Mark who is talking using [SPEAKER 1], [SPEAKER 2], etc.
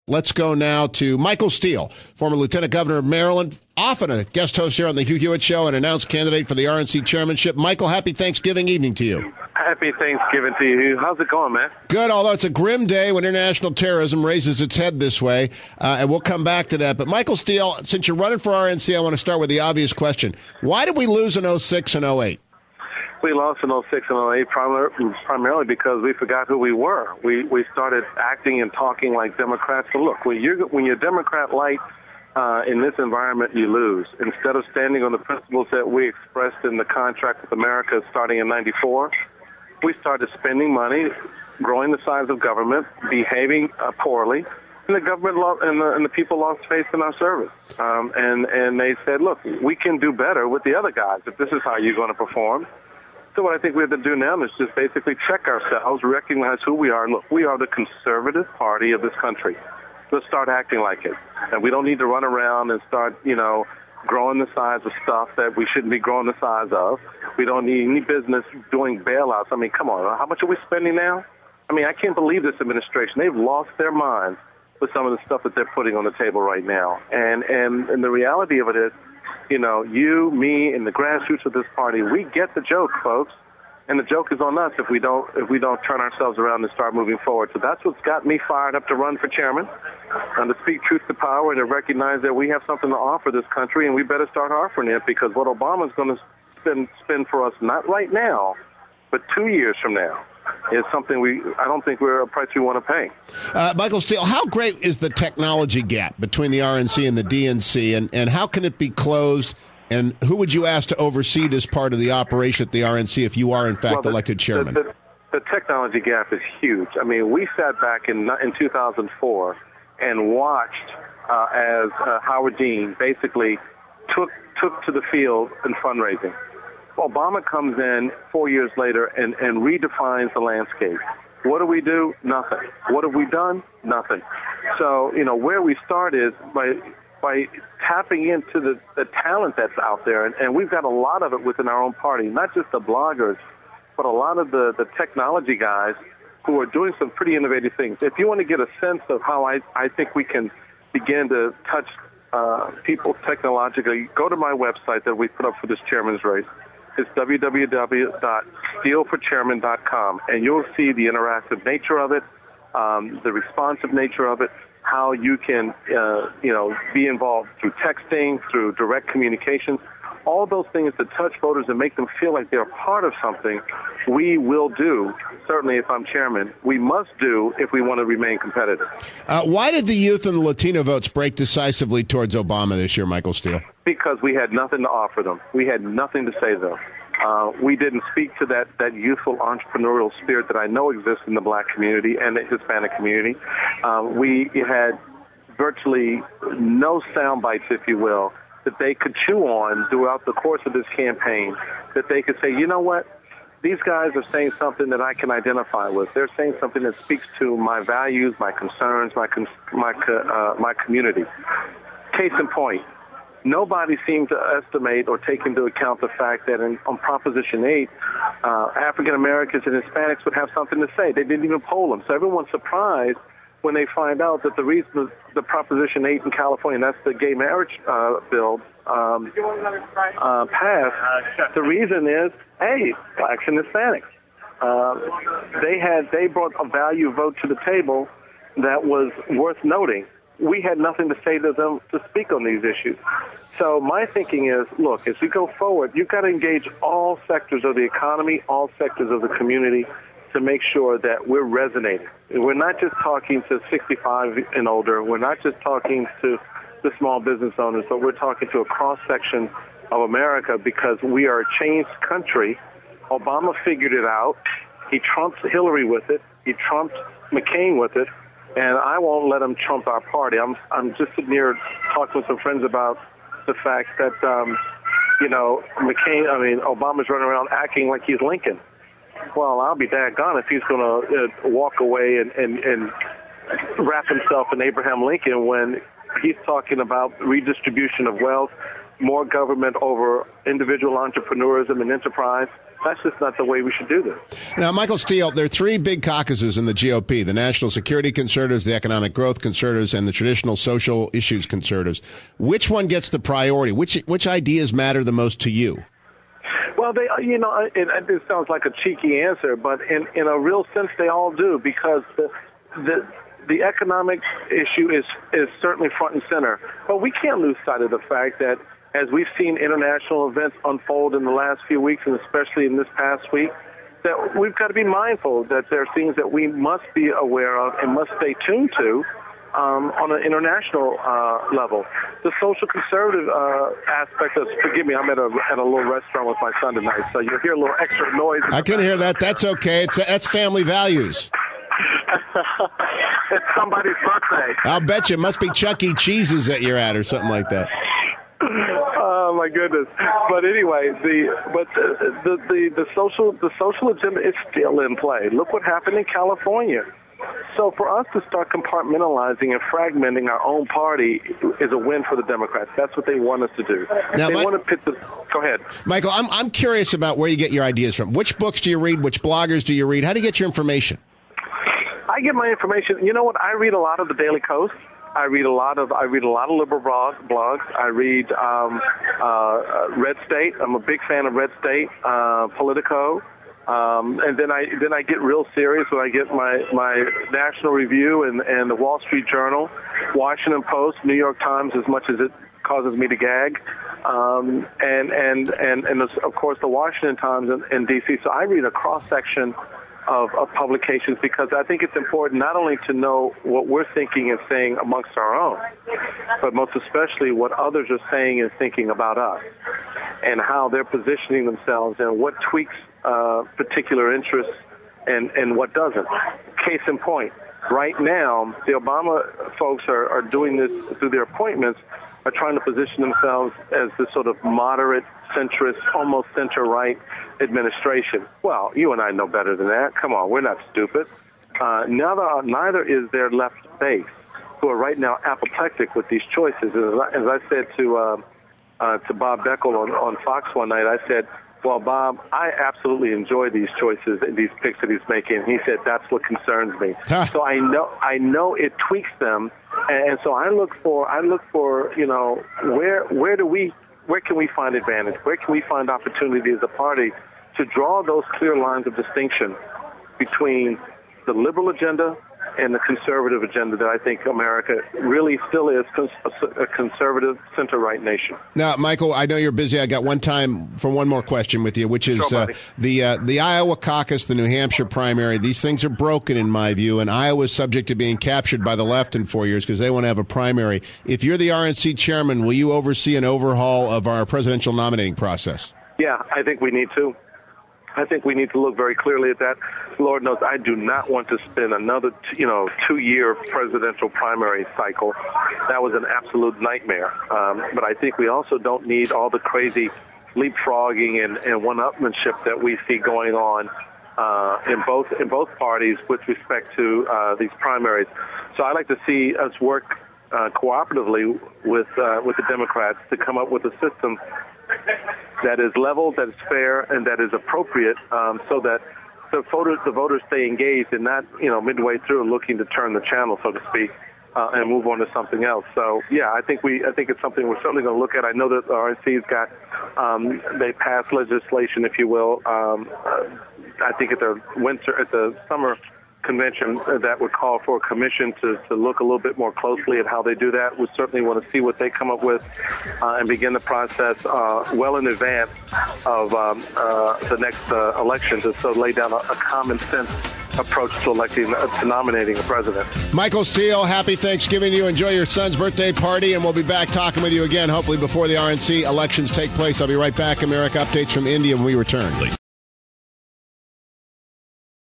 [SPEAKER 1] Let's go now to Michael Steele, former Lieutenant Governor of Maryland, often a guest host here on the Hugh Hewitt Show and announced candidate for the RNC chairmanship. Michael, happy Thanksgiving evening to you.
[SPEAKER 2] Happy Thanksgiving to you. How's it going, man?
[SPEAKER 1] Good, although it's a grim day when international terrorism raises its head this way, and we'll come back to that. But Michael Steele, since you're running for RNC, I want to start with the obvious question. Why did we lose in 06 and 08?
[SPEAKER 2] We lost in 06 and 08 primarily because we forgot who we were. We started acting and talking like Democrats. So look, when you're Democrat light in this environment, you lose. Instead of standing on the principles that we expressed in the contract with America starting in 94, we started spending money, growing the size of government, behaving poorly, and the government and the people lost faith in our service. And they said, look, we can do better with the other guys if this is how you're going to perform. So what I think we have to do now is just basically check ourselves, recognize who we are, and look, we are the conservative party of this country. Let's start acting like it. And we don't need to run around and start, growing the size of stuff that we shouldn't be growing the size of. We don't need any business doing bailouts. I mean, come on, how much are we spending now? I mean, I can't believe this administration. They've lost their minds with some of the stuff that they're putting on the table right now. And the reality of it is, you, me, and the grassroots of this party, we get the joke, folks, and the joke is on us if we don't turn ourselves around and start moving forward. So that's what's got me fired up to run for chairman, and to speak truth to power and to recognize that we have something to offer this country, and we better start offering it, because what Obama's going to spend for us, not right now, but 2 years from now, is something I don't think we're a price we want to pay.
[SPEAKER 1] Michael Steele, how great is the technology gap between the RNC and the DNC, and how can it be closed, and who would you ask to oversee this part of the operation at the RNC if you are, in fact, elected chairman?
[SPEAKER 2] The technology gap is huge. I mean, we sat back in 2004 and watched as Howard Dean basically took to the field in fundraising. Obama comes in 4 years later and redefines the landscape. What do we do? Nothing. What have we done? Nothing. So, where we start is by tapping into the talent that's out there, and we've got a lot of it within our own party, not just the bloggers, but a lot of the technology guys who are doing some pretty innovative things. If you want to get a sense of how I think we can begin to touch people technologically, go to my website that we put up for this chairman's race. It's www.steeleforchairman.com, and you'll see the interactive nature of it, the responsive nature of it, how you can, be involved through texting, through direct communications, all those things that touch voters and make them feel like they're part of something. We will do, certainly if I'm chairman, we must do if we want to remain competitive.
[SPEAKER 1] Why did the youth and the Latino votes break decisively towards Obama this year, Michael Steele?
[SPEAKER 2] Because we had nothing to offer them. We had nothing to say to them. We didn't speak to that youthful entrepreneurial spirit that I know exists in the black community and the Hispanic community. We had virtually no sound bites, if you will, that they could chew on throughout the course of this campaign, that they could say, you know what, these guys are saying something that I can identify with. They're saying something that speaks to my values, my concerns, my community. Case in point, nobody seemed to estimate or take into account the fact that on Proposition 8, African Americans and Hispanics would have something to say. They didn't even poll them. So everyone's surprised when they find out that the reason the Proposition 8 in California, that's the gay marriage bill, passed, the reason is, hey, blacks and Hispanics. They brought a value vote to the table that was worth noting. We had nothing to say to them to speak on these issues. So my thinking is, look, as we go forward, you've got to engage all sectors of the economy, all sectors of the community, to make sure that we're resonating. We're not just talking to 65 and older. We're not just talking to the small business owners, but we're talking to a cross-section of America, because we are a changed country. Obama figured it out. He trumped Hillary with it. He trumped McCain with it. And I won't let him trump our party. I'm just sitting here talking with some friends about the fact that, Obama's running around acting like he's Lincoln. Well, I'll be daggone if he's going to walk away and wrap himself in Abraham Lincoln when he's talking about redistribution of wealth, more government over individual entrepreneurism and enterprise. That's just not the way we should do this.
[SPEAKER 1] Now, Michael Steele, there are three big caucuses in the GOP, the National Security Conservatives, the Economic Growth Conservatives, and the traditional social issues conservatives. Which one gets the priority? Which ideas matter the most to you?
[SPEAKER 2] Well, it sounds like a cheeky answer, but in a real sense, they all do, because the economic issue is certainly front and center. But we can't lose sight of the fact that as we've seen international events unfold in the last few weeks, and especially in this past week, that we've got to be mindful that there are things that we must be aware of and must stay tuned to on an international level. The social conservative aspect of, forgive me, I'm at a little restaurant with my son tonight, so you'll hear a little extra noise.
[SPEAKER 1] I can hear that. That's okay. That's family values.
[SPEAKER 2] It's somebody's birthday.
[SPEAKER 1] I'll bet you it must be Chuck E. Cheese's that you're at or something like that.
[SPEAKER 2] Oh my goodness! But anyway, the social agenda is still in play. Look what happened in California. So for us to start compartmentalizing and fragmenting our own party is a win for the Democrats. That's what they want us to do.
[SPEAKER 1] Now,
[SPEAKER 2] they want to pit the. Go ahead,
[SPEAKER 1] Michael. I'm curious about where you get your ideas from. Which books do you read? Which bloggers do you read? How do you get your information?
[SPEAKER 2] I get my information. You know what? I read a lot of the Daily Coast. I read a lot of liberal blogs. I read Red State. I'm a big fan of Red State, Politico, and then I get real serious when I get my National Review and the Wall Street Journal, Washington Post, New York Times, as much as it causes me to gag, and of course the Washington Times in D.C. So I read a cross section of publications, because I think it's important not only to know what we're thinking and saying amongst our own, but most especially what others are saying and thinking about us and how they're positioning themselves and what tweaks particular interests and what doesn't. Case in point, right now, the Obama folks are doing this through their appointments, are trying to position themselves as this sort of moderate, centrist, almost center-right administration. Well, you and I know better than that. Come on, we're not stupid. Neither is their left base, who are right now apoplectic with these choices. As I said to Bob Beckel on Fox one night, I said, well, Bob, I absolutely enjoy these choices and these picks that he's making. He said, that's what concerns me. So I know it tweaks them. And so I look for, where can we find advantage? Where can we find opportunity as a party to draw those clear lines of distinction between the liberal agenda and the conservative agenda that I think America really still is a conservative center-right nation. Now,
[SPEAKER 1] Michael, I know you're busy. I got one time for one more question with you, which is the Iowa caucus, the New Hampshire primary. These things are broken in my view, and Iowa is subject to being captured by the left in 4 years because they want to have a primary. If you're the RNC chairman, will you oversee an overhaul of our presidential nominating process?
[SPEAKER 2] Yeah, I think we need to. I think we need to look very clearly at that. Lord knows I do not want to spend another, 2-year presidential primary cycle. That was an absolute nightmare. But I think we also don't need all the crazy leapfrogging and one-upmanship that we see going on in both parties with respect to these primaries. So I'd like to see us work cooperatively with the Democrats to come up with a system that is level, that is fair, and that is appropriate, so that the voters stay engaged and not, midway through looking to turn the channel, so to speak, and move on to something else. So, yeah, I think it's something we're certainly going to look at. I know that the RNC's got they passed legislation, if you will. I think at the summer convention that would call for a commission to look a little bit more closely at how they do that. We certainly want to see what they come up with and begin the process well in advance of the next election to lay down a common sense approach to nominating a president.
[SPEAKER 1] Michael Steele, happy Thanksgiving to you. Enjoy your son's birthday party, and we'll be back talking with you again, hopefully before the RNC elections take place. I'll be right back. America Updates from India when we return.